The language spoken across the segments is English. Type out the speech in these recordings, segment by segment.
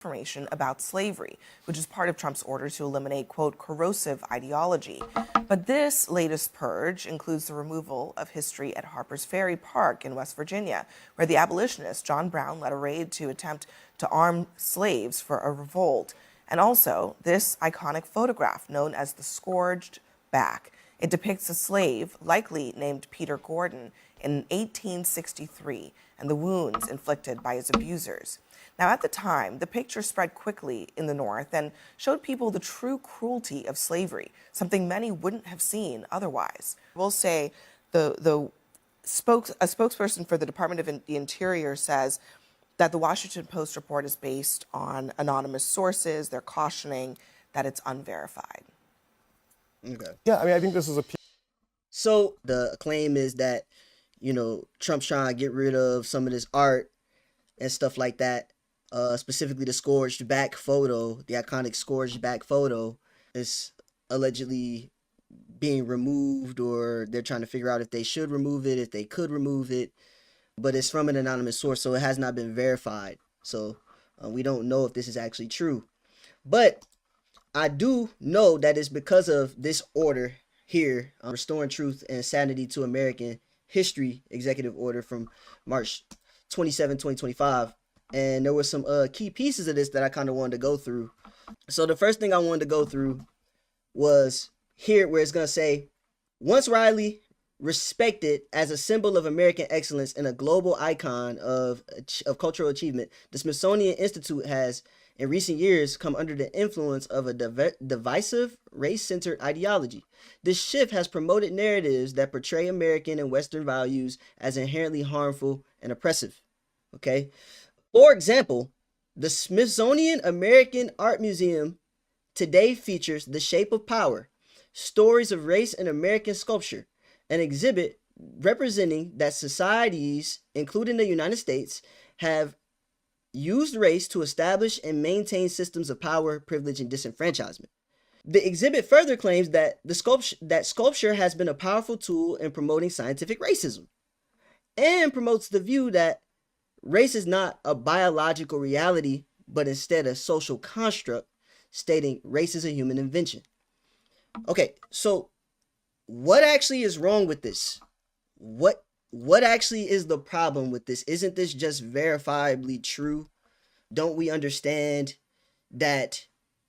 information about slavery, which is part of Trump's order to eliminate, quote, corrosive ideology. But this latest purge includes the removal of history at Harper's Ferry Park in West Virginia, where the abolitionist John Brown led a raid to attempt to arm slaves for a revolt. And also this iconic photograph known as the Scourged Back. It depicts a slave, likely named Peter Gordon, in 1863 and the wounds inflicted by his abusers. Now, at the time, the picture spread quickly in the North and showed people the true cruelty of slavery, something many wouldn't have seen otherwise. We'll say a spokesperson for the Department of the Interior says that the Washington Post report is based on anonymous sources. They're cautioning that it's unverified. Okay. Yeah, I mean, I think this is a... So the claim is that, Trump's trying to get rid of some of this art and stuff like that. Specifically the scourged back photo, the iconic scourged back photo is allegedly being removed, or they're trying to figure out if they should remove it, if they could remove it. But it's from an anonymous source, so it has not been verified. So we don't know if this is actually true. But I do know that it's because of this order here, Restoring Truth and Sanity to American History Executive Order from March 27, 2025. And there were some key pieces of this that I kind of wanted to go through. So the first thing I wanted to go through was here where it's going to say, once Riley respected as a symbol of American excellence and a global icon of cultural achievement, the Smithsonian Institute has in recent years come under the influence of a divisive, race-centered ideology. This shift has promoted narratives that portray American and Western values as inherently harmful and oppressive. Okay? For example, the Smithsonian American Art Museum today features The Shape of Power, Stories of Race in American Sculpture, an exhibit representing that societies, including the United States, have used race to establish and maintain systems of power, privilege, and disenfranchisement. The exhibit further claims that sculpture has been a powerful tool in promoting scientific racism, and promotes the view that race is not a biological reality, but instead a social construct, stating race is a human invention. Okay, so what actually is wrong with this? What actually is the problem with this? Isn't this just verifiably true? Don't we understand that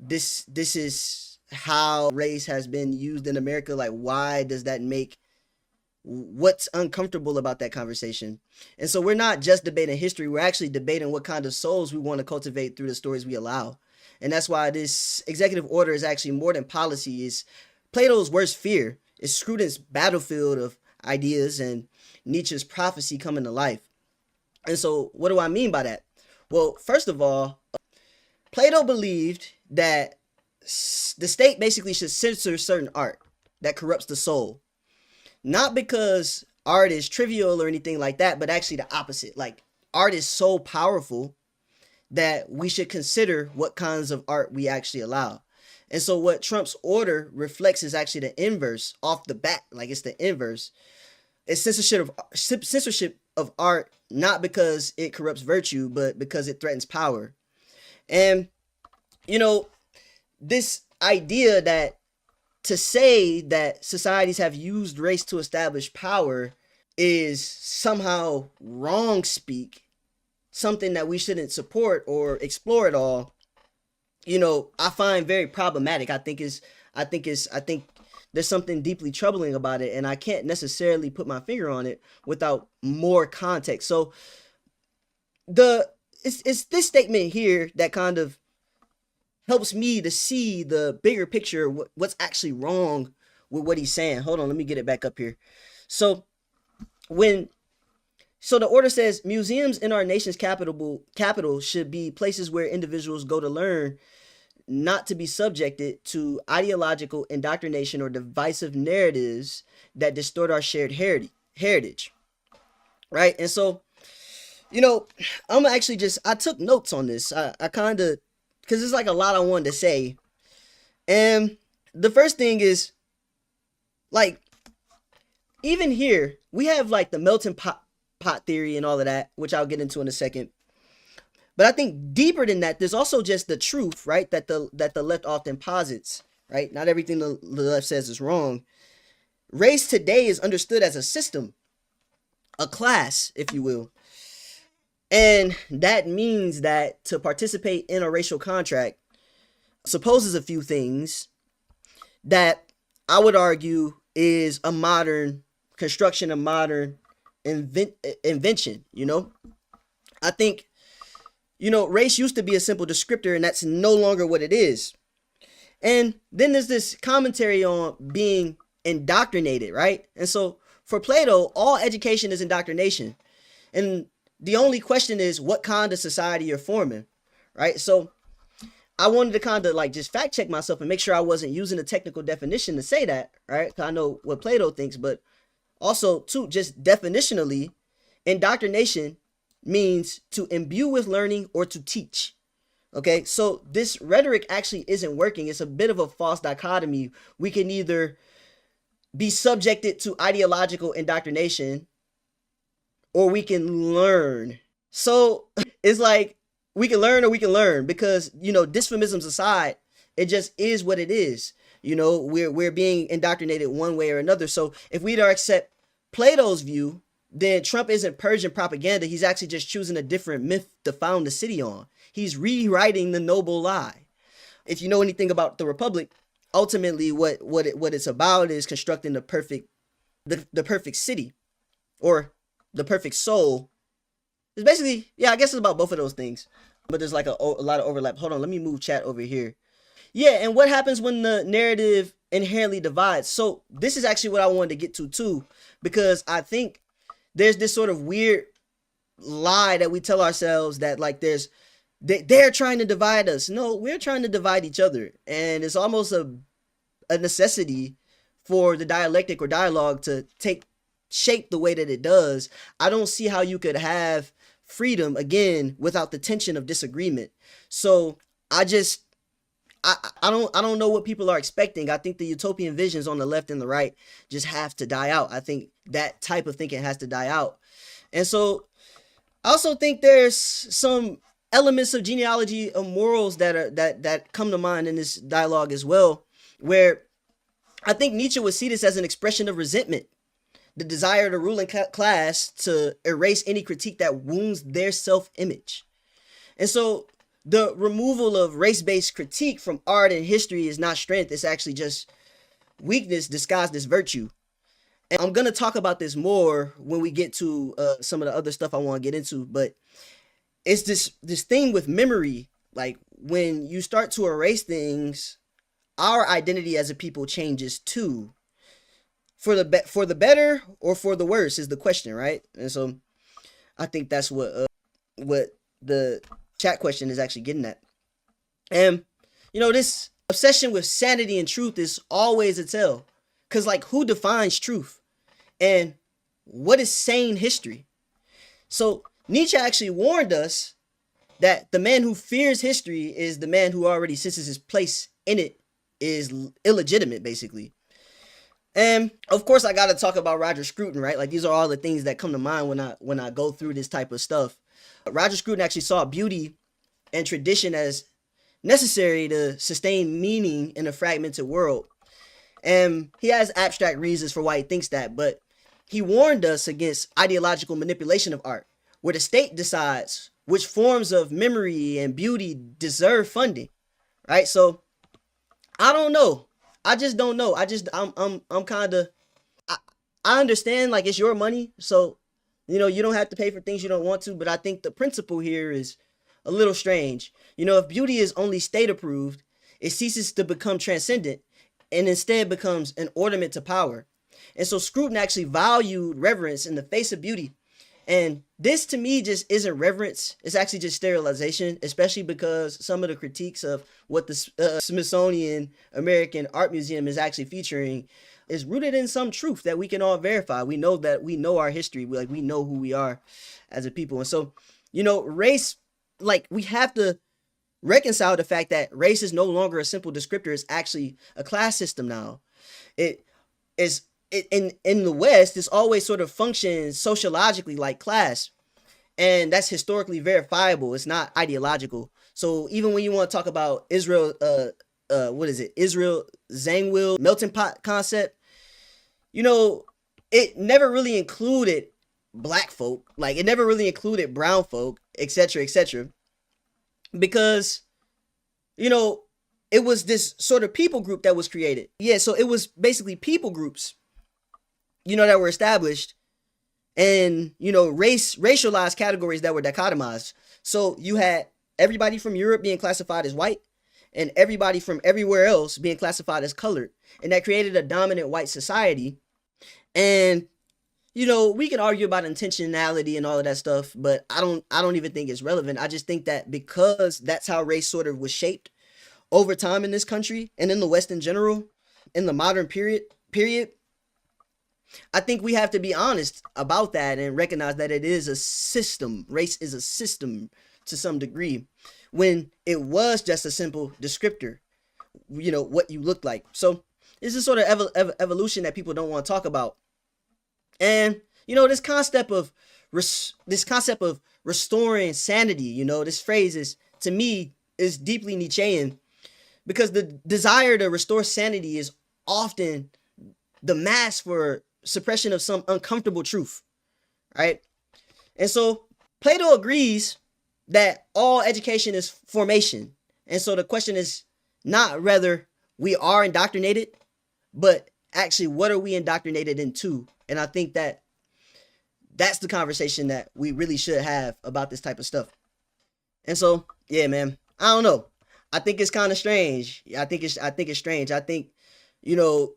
this is how race has been used in America? Like, why does that make... What's uncomfortable about that conversation? And so we're not just debating history, we're actually debating what kind of souls we want to cultivate through the stories we allow. And that's why this executive order is actually more than policy. Is Plato's worst fear. It's Scruton's battlefield of ideas and Nietzsche's prophecy coming to life. And so what do I mean by that? Well, first of all, Plato believed that the state basically should censor certain art that corrupts the soul. Not because art is trivial or anything like that, but actually the opposite. Like, art is so powerful that we should consider what kinds of art we actually allow. And so what Trump's order reflects is actually the inverse off the bat. Like, it's the inverse. It's censorship of art, not because it corrupts virtue, but because it threatens power. And, this idea that to say that societies have used race to establish power is somehow wrong speak, something that we shouldn't support or explore at all, I find very problematic. I think there's something deeply troubling about it, and I can't necessarily put my finger on it without more context. So it's this statement here that kind of helps me to see the bigger picture, what's actually wrong with what he's saying. Hold on, let me get it back up here. So the order says museums in our nation's capital should be places where individuals go to learn, not to be subjected to ideological indoctrination or divisive narratives that distort our shared heritage. Right? And so, I'm actually I took notes on this. I kind of, because it's like a lot I wanted to say. And the first thing is, like, even here, we have like the melting pot theory and all of that, which I'll get into in a second. But I think deeper than that, there's also just the truth, right? That the left often posits, right? Not everything the left says is wrong. Race today is understood as a system, a class, if you will. And that means that to participate in a racial contract supposes a few things that I would argue is a modern construction, a modern invention, I think, race used to be a simple descriptor, and that's no longer what it is. And then there's this commentary on being indoctrinated, right? And so for Plato, all education is indoctrination. And the only question is what kind of society you're forming, right? So I wanted to kind of like just fact check myself and make sure I wasn't using a technical definition to say that, right? 'Cause I know what Plato thinks, but also too, just definitionally, indoctrination means to imbue with learning or to teach. Okay, so this rhetoric actually isn't working. It's a bit of a false dichotomy. We can either be subjected to ideological indoctrination or we can learn. So it's like we can learn or we can learn because, dysphemisms aside, it just is what it is. We're being indoctrinated one way or another. So if we don't accept Plato's view, then Trump isn't purging propaganda. He's actually just choosing a different myth to found the city on. He's rewriting the noble lie. If you know anything about the Republic, ultimately what it's about is constructing the perfect city or the perfect soul. It's basically, I guess it's about both of those things. But there's like a lot of overlap. Hold on, let me move chat over here. Yeah, and what happens when the narrative inherently divides? So this is actually what I wanted to get to too, because I think there's this sort of weird lie that we tell ourselves that like they're trying to divide us. No, we're trying to divide each other. And it's almost a necessity for the dialectic or dialogue to take shape the way that it does. I don't see how you could have freedom again without the tension of disagreement. So I don't know what people are expecting. I think the utopian visions on the left and the right just have to die out. I think that type of thinking has to die out. And so I also think there's some elements of genealogy of morals that come to mind in this dialogue as well, where I think Nietzsche would see this as an expression of resentment, the desire of the ruling class to erase any critique that wounds their self-image. And so the removal of race-based critique from art and history is not strength. It's actually just weakness disguised as virtue. And I'm going to talk about this more when we get to some of the other stuff I want to get into. But it's this thing with memory. Like when you start to erase things, our identity as a people changes too. For the better or for the worse is the question, right? And so I think that's what the chat question is actually getting at. And this obsession with sanity and truth is always a tell, because like who defines truth and what is sane history? So Nietzsche actually warned us that the man who fears history is the man who already senses his place in it is illegitimate, basically. And of course I got to talk about Roger Scruton, right? Like these are all the things that come to mind when I go through this type of stuff. Roger Scruton actually saw beauty and tradition as necessary to sustain meaning in a fragmented world. And he has abstract reasons for why he thinks that, but he warned us against ideological manipulation of art, where the state decides which forms of memory and beauty deserve funding, right? So I don't know. I just don't know. I'm kind of, I understand like it's your money. So, you don't have to pay for things you don't want to, but I think the principle here is a little strange. If beauty is only state approved, it ceases to become transcendent and instead becomes an ornament to power. And so Scruton actually valued reverence in the face of beauty. And this to me just isn't reverence. It's actually just sterilization, especially because some of the critiques of what the Smithsonian American Art Museum is actually featuring is rooted in some truth that we can all verify. We know that we know our history. We know who we are as a people. And so, race, like we have to reconcile the fact that race is no longer a simple descriptor. It's actually a class system now. It is in the West, it's always sort of functions sociologically like class. and that's historically verifiable. It's not ideological. So even when you want to talk about Israel, what is it? Israel Zangwill melting pot concept, you know, it never really included black folk. Like it never really included brown folk, etc., etc. Because, you know, it was this sort of people group that was created. Yeah, so it was basically people groups, you know, that were established, and, you know, racialized categories that were dichotomized. So you had everybody from Europe being classified as white and everybody from everywhere else being classified as colored. And that created a dominant white society. And, you know, we can argue about intentionality and all of that stuff, but I don't even think it's relevant. I just think that because that's how race sort of was shaped over time in this country and in the West in general, in the modern period, I think we have to be honest about that and recognize that it is a system. Race is a system to some degree, when it was just a simple descriptor, you know, what you look like. So it's a sort of evolution that people don't want to talk about. And, you know, this concept of restoring sanity, you know, this phrase is, to me, is deeply Nietzschean, because the desire to restore sanity is often the mask for suppression of some uncomfortable truth, right? And so Plato agrees that all education is formation. And so the question is not whether we are indoctrinated, but actually what are we indoctrinated into? And I think that that's the conversation that we really should have about this type of stuff. And so, yeah, man, I don't know. I think it's kind of strange. I think it's strange. I think, you know,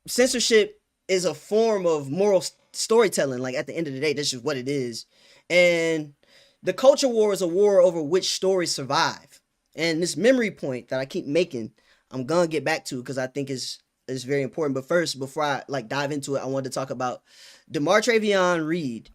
censorship is a form of moral storytelling. Like, at the end of the day, that's just what it is. And the culture war is a war over which stories survive. And this memory point that I keep making, I'm gonna get back to, because I think is very important. But first, before I like dive into it, I wanted to talk about DeMar Travion Reed.